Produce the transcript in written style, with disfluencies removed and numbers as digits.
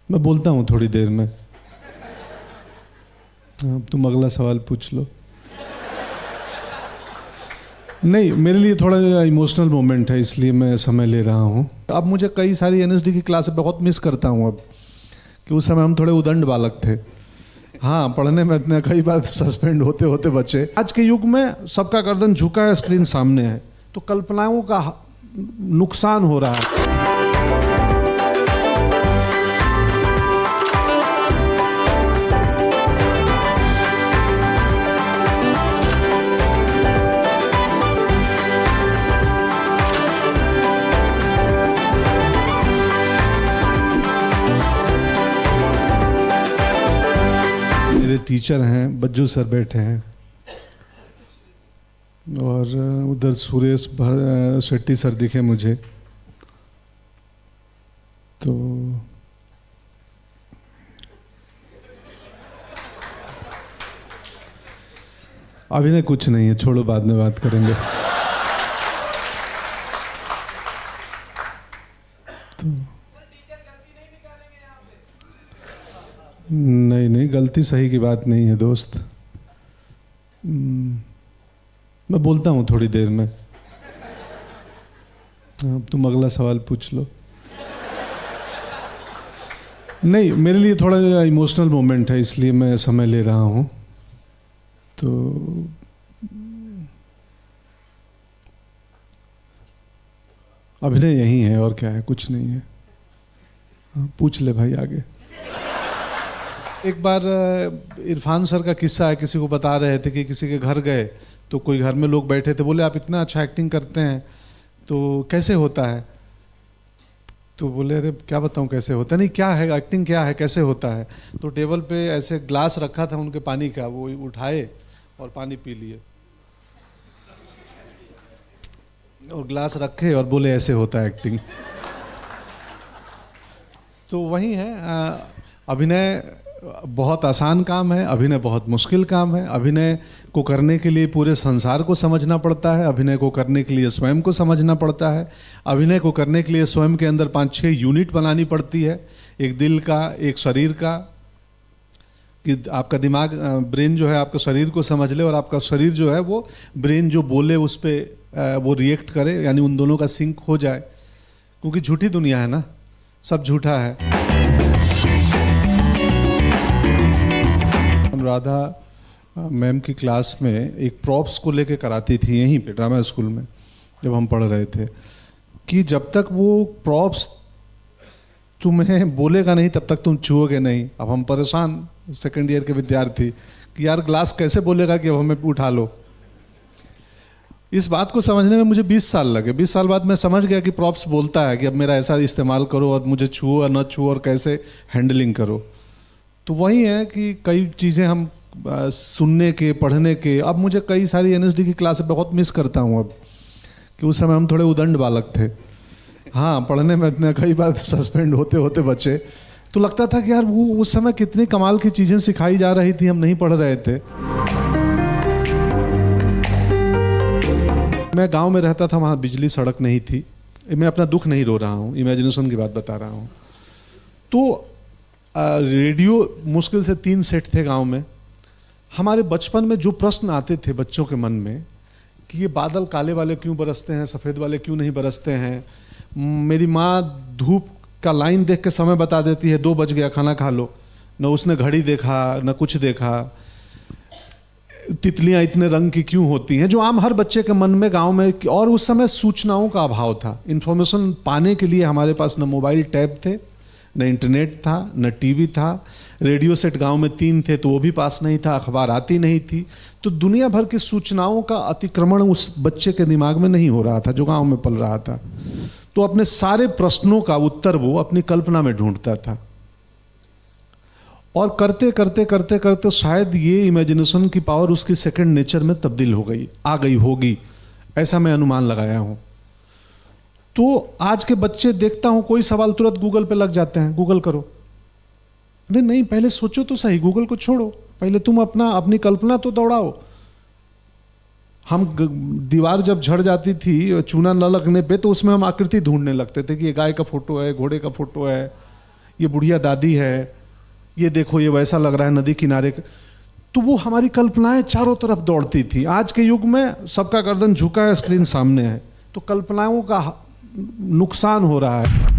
मैं बोलता हूँ थोड़ी देर में। तुम अगला सवाल पूछ लो। नहीं, मेरे लिए थोड़ा इमोशनल मोमेंट है, इसलिए मैं समय ले रहा हूँ। अब मुझे कई सारी एनएसडी की क्लास बहुत मिस करता हूँ अब, कि उस समय हम थोड़े उदंड बालक थे। हाँ, पढ़ने में इतने कई बार सस्पेंड होते होते बचे। आज के युग में सबका गर्दन झुका है, स्क्रीन सामने है, तो कल्पनाओं का नुकसान हो रहा है। टीचर हैं, बज्जू सर बैठे हैं, और उधर सुरेश शेट्टी सर दिखे मुझे। तो अभिनय कुछ नहीं है, छोड़ो, बाद में बात करेंगे। तो नहीं, गलती सही की बात नहीं है दोस्त। मैं बोलता हूँ थोड़ी देर में। तुम अगला सवाल पूछ लो। नहीं, मेरे लिए थोड़ा इमोशनल मोमेंट है, इसलिए मैं समय ले रहा हूँ। तो अभिनय यही है और क्या है, कुछ नहीं है। पूछ ले भाई आगे। एक बार इरफान सर का किस्सा है, किसी को बता रहे थे कि किसी के घर गए तो कोई घर में लोग बैठे थे, बोले आप इतना अच्छा एक्टिंग करते हैं तो कैसे होता है? तो बोले अरे क्या बताऊं कैसे होता है, नहीं क्या है एक्टिंग, क्या है, कैसे होता है? तो टेबल पे ऐसे ग्लास रखा था उनके पानी का, वो उठाए और पानी पी लिए, और ग्लास रखे और बोले ऐसे होता है एक्टिंग। तो वही है, अभिनय बहुत आसान काम है, अभिनय बहुत मुश्किल काम है। अभिनय को करने के लिए पूरे संसार को समझना पड़ता है, अभिनय को करने के लिए स्वयं को समझना पड़ता है, अभिनय को करने के लिए स्वयं के अंदर 5-6 यूनिट बनानी पड़ती है, एक दिल का, एक शरीर का, कि आपका दिमाग, ब्रेन जो है आपका शरीर को समझ ले, और आपका शरीर जो है वो ब्रेन जो बोले उस पर वो रिएक्ट करे, यानी उन दोनों का सिंक हो जाए, क्योंकि झूठी दुनिया है ना, सब झूठा है। राधा मैम की क्लास में एक प्रॉप्स को लेके कराती थी यहीं पे ड्रामा स्कूल में, जब हम पढ़ रहे थे, कि जब तक वो प्रॉप्स तुम्हें बोलेगा नहीं तब तक तुम छुओगे नहीं। अब हम परेशान सेकेंड ईयर के विद्यार्थी कि यार ग्लास कैसे बोलेगा कि अब हमें उठा लो। इस बात को समझने में मुझे 20 साल लगे। 20 साल बाद मैं समझ गया कि प्रॉप्स बोलता है कि अब मेरा ऐसा इस्तेमाल करो और मुझे छुओ और न छुओ और कैसे हैंडलिंग करो। तो वही है कि कई चीज़ें हम सुनने के, पढ़ने के, अब मुझे कई सारी एनएसडी की क्लास बहुत मिस करता हूँ अब, कि उस समय हम थोड़े उदंड बालक थे। हाँ, पढ़ने में इतने कई बार सस्पेंड होते होते बचे, तो लगता था कि यार वो उस समय कितनी कमाल की चीज़ें सिखाई जा रही थी, हम नहीं पढ़ रहे थे। मैं गांव में रहता था, वहाँ बिजली सड़क नहीं थी। मैं अपना दुख नहीं रो रहा हूँ, इमेजिनेशन की बात बता रहा हूँ। तो रेडियो मुश्किल से 3 सेट थे गांव में। हमारे बचपन में जो प्रश्न आते थे बच्चों के मन में कि ये बादल काले वाले क्यों बरसते हैं, सफ़ेद वाले क्यों नहीं बरसते हैं। मेरी माँ धूप का लाइन देख के समय बता देती है, 2 बज गया खाना खा लो। न उसने घड़ी देखा न कुछ देखा। तितलियाँ इतने रंग की क्यों होती हैं, जो आम हर बच्चे के मन में गांव में। और उस समय सूचनाओं का अभाव था, इन्फॉर्मेशन पाने के लिए हमारे पास न मोबाइल टैब थे, न इंटरनेट था, न टीवी था। रेडियो सेट गांव में 3 थे तो वो भी पास नहीं था, अखबार आती नहीं थी। तो दुनिया भर की सूचनाओं का अतिक्रमण उस बच्चे के दिमाग में नहीं हो रहा था जो गांव में पल रहा था। तो अपने सारे प्रश्नों का उत्तर वो अपनी कल्पना में ढूंढता था, और करते करते करते करते शायद ये इमेजिनेशन की पावर उसकी सेकंड नेचर में तब्दील हो गई, आ गई होगी, ऐसा मैं अनुमान लगाया हूं। तो आज के बच्चे देखता हूं, कोई सवाल तुरंत गूगल पे लग जाते हैं, गूगल करो। नहीं, पहले सोचो तो सही, गूगल को छोड़ो, पहले तुम अपनी कल्पना तो दौड़ाओ। हम दीवार जब झड़ जाती थी चूना न लगने पे, तो उसमें हम आकृति ढूंढने लगते थे कि ये गाय का फोटो है, घोड़े का फोटो है, ये बुढ़िया दादी है, ये देखो ये वैसा लग रहा है नदी किनारे। तो वो हमारी कल्पनाएं चारों तरफ दौड़ती थी। आज के युग में सबका गर्दन झुका है, स्क्रीन सामने है, तो कल्पनाओं का नुकसान हो रहा है।